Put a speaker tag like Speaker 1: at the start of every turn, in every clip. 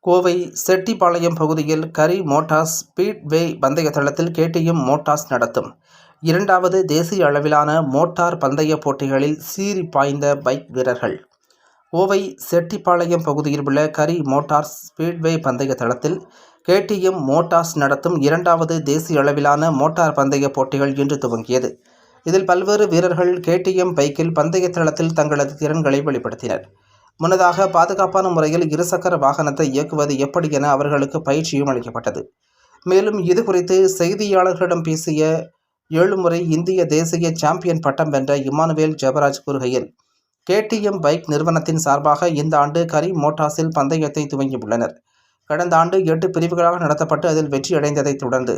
Speaker 1: கோவை செட்டிப்பாளையம் பகுதியில் கரி Motors speedway பந்தய தளத்தில் கேடிஎம் மோட்டார்ஸ் நடத்தும் 2வது தேசிய அளவிலான மோட்டார் பந்தய போட்டிகளில் சீறி பாய்ந்த பைக் வீரர்கள். கோவை செட்டிப்பாளையம் பகுதியில் உள்ள கரி மோட்டார்ஸ் ஸ்பீட்வே பந்தய தளத்தில் கேடிஎம் மோட்டார்ஸ் நடத்தும் 2வது தேசிய அளவிலான மோட்டார் பந்தய போட்டிகள் இன்று துவங்கியது. இதில் பல்வேறு வீரர்கள் கேடிஎம் பைக்கில் பந்தய தளத்தில் தங்களது திறன்களை வெளிப்படுத்தினர். முன்னதாக பாதுகாப்பான முறையில் இருசக்கர வாகனத்தை இயக்குவது எப்படி என அவர்களுக்கு பயிற்சியும் அளிக்கப்பட்டது. மேலும் இது குறித்து செய்தியாளர்களிடம் பேசிய 7 முறை இந்திய தேசிய சாம்பியன் பட்டம் வென்ற இமானுவேல் ஜெபராஜ் கூறுகையில், கேடிஎம் பைக் நிறுவனத்தின் சார்பாக இந்த ஆண்டு கரி மோட்டார்ஸில் பந்தயத்தை துவங்கியுள்ளனர். கடந்த ஆண்டு 8 பிரிவுகளாக நடத்தப்பட்டு அதில் வெற்றியடைந்ததை தொடர்ந்து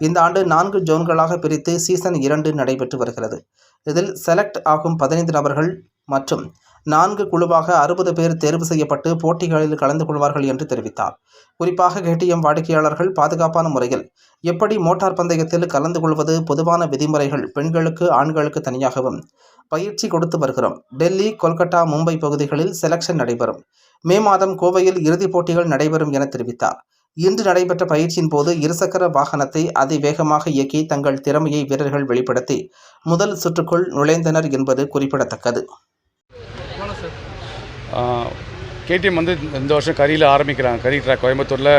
Speaker 1: இந்த ஆண்டு 4 ஜோன்களாக பிரித்து சீசன் 2 நடைபெற்று வருகிறது. இதில் செலக்ட் ஆகும் 15 நபர்கள் மற்றும் 4 குழுவாக 60 பேர் தேர்வு செய்யப்பட்டு போட்டிகளில் கலந்து கொள்வார்கள் என்று தெரிவித்தார். குறிப்பாக கேடிஎம் வாடிக்கையாளர்கள் பாதுகாப்பான முறையில் எப்படி மோட்டார் பந்தயத்தில் கலந்து கொள்வது, பொதுவான விதிமுறைகள், பெண்களுக்கு ஆண்களுக்கு தனியாகவும் பயிற்சி கொடுத்து வருகிறோம். டெல்லி, கொல்கத்தா, மும்பை பகுதிகளில் செலக்ஷன் நடைபெறும். மே மாதம் கோவையில் இறுதிப் போட்டிகள் நடைபெறும் என தெரிவித்தார். இன்று நடைபெற்ற பயிற்சியின் போது இருசக்கர வாகனத்தை அதிவேகமாக இயக்கி தங்கள் திறமையை வீரர்கள் வெளிப்படுத்தி முதல் சுற்றுக்குள் நுழைந்தனர் என்பது குறிப்பிடத்தக்கது.
Speaker 2: கேடிஎம் இந்த வருஷம் கரியில் ஆரம்பிக்கிறாங்க. கரி ட்ராக் கோயம்புத்தூரில்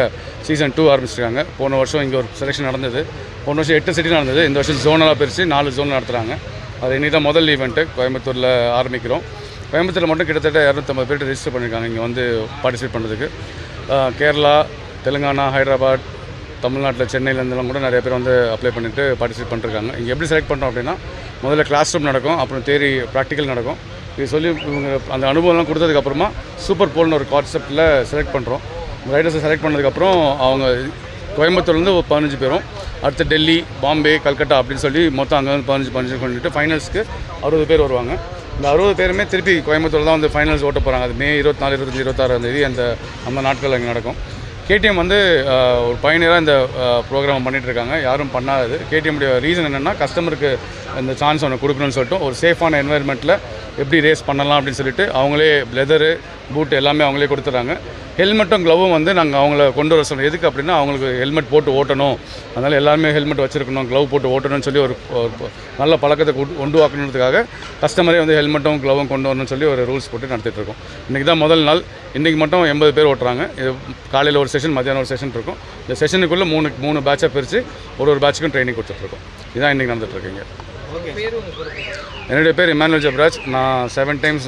Speaker 2: சீசன் 2 ஆரம்பிச்சிருக்காங்க. போன வருஷம் இங்கே ஒரு செலெக்ஷன் நடந்தது. போன வருஷம் 8 சிட்டி நடந்தது. இந்த வருஷம் ஜோனலாக பிரித்து 4 ஜோன் நடத்துகிறாங்க. அது இன்றைக்கி தான் முதல் ஈவெண்ட்டு கோயம்புத்தூரில் ஆரம்பிக்கிறோம். கோயம்புத்தூரில் மட்டும் கிட்டத்தட்ட 250 பேர் ரெஜிஸ்டர் பண்ணியிருக்காங்க இங்கே வந்து பார்ட்டிசிபேட் பண்ணுறதுக்கு. கேரளா, தெலுங்கானா, ஹைதராபாத், தமிழ்நாட்டில் சென்னையிலேருந்துலாம் கூட நிறைய பேர் வந்து அப்ளை பண்ணிவிட்டு பார்ட்டிசிபேட் பண்ணிருக்காங்க. இங்கே எப்படி செலக்ட் பண்ணுறோம் அப்படின்னா, முதல்ல கிளாஸ் ரூம் நடக்கும், அப்புறம் தேரி ப்ராக்டிக்கல் நடக்கும். இது சொல்லி இவங்க அந்த அனுபவம்லாம் கொடுத்ததுக்கப்புறமா சூப்பர் போல்னு ஒரு கான்செப்டில் செலக்ட் பண்ணுறோம். ரைடர்ஸை செலக்ட் பண்ணதுக்கப்புறம் அவங்க கோயம்புத்தூர்லேருந்து ஒரு 15 பேரும், அடுத்து டெல்லி, பாம்பே, கல்கட்டா அப்படின்னு சொல்லி மொத்தம் அங்கே வந்து 15 பண்ணிட்டு ஃபைனல்ஸ்க்கு 60 பேர் வருவாங்க. இந்த 60 பேருமே திருப்பி கோயம்புத்தூர் தான் வந்து ஃபைனல்ஸ் ஓட்ட போகிறாங்க. அது மே 24, 25, 26 அந்த நாட்கள் அங்கே நடக்கும். கேடிஎம் வந்து ஒரு பயணியராக இந்த ப்ரோக்ராம் பண்ணிகிட்ருக்காங்க. யாரும் பண்ணாதது. கேடிஎம்முடைய ரீசன் என்னென்னா, கஸ்டமருக்கு இந்த சான்ஸ் ஒன்று கொடுக்கணும்னு சொல்லிட்டு ஒரு சேஃபான என்வாயர்மெண்ட்டில் எப்படி ரேஸ் பண்ணலாம் அப்படின்னு சொல்லிட்டு அவங்களே லெதரு, பூட்டு எல்லாமே அவங்களே கொடுத்துட்றாங்க. ஹெல்மெட்டும் க்ளவும் வந்து நாங்கள் அவங்கள கொண்டு வர சொல்கிறோம். எதுக்கு அப்படின்னா, அவங்களுக்கு ஹெல்மெட் போட்டு ஓட்டணும், அதனால் எல்லாருமே ஹெல்மெட் வச்சுருக்கணும், க்ளவ் போட்டு ஓட்டணும்னு சொல்லி ஒரு நல்ல பழக்கத்தை உருவாக்கணுன்றதுக்காக கஸ்டமரே வந்து ஹெல்மெட்டும் க்ளவும் கொண்டு வரணும்னு சொல்லி ஒரு ரூல்ஸ் போட்டு நடத்திட்டுருக்கோம். இன்றைக்கி தான் முதல் நாள். இன்றைக்கி மட்டும் 80 பேர் ஓட்டுறாங்க. இது காலையில் ஒரு செஷன், மத்தியானம் ஒரு செஷன் இருக்கும். இந்த செஷனுக்குள்ளே 3 பேட்சாக பிரித்து ஒரு பேட்சுக்கும் ட்ரைனிங் கொடுத்துட்ருக்கோம். இதுதான் இன்றைக்கி நடந்துகிட்ருக்கீங்க. என்னுடைய பேர் இமானுவேல் ஜெபராஜ். நான் 7 டைம்ஸ்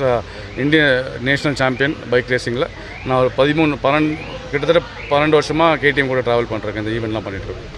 Speaker 2: இந்திய நேஷ்னல் சாம்பியன் பைக் ரேசிங்கில். நான் ஒரு கிட்டத்தட்ட 12 வருஷமாக கேடிஎம் கூட ட்ராவல் பண்ணுறேன். இந்த ஈவெண்ட்லாம் பண்ணிகிட்ருக்கேன்.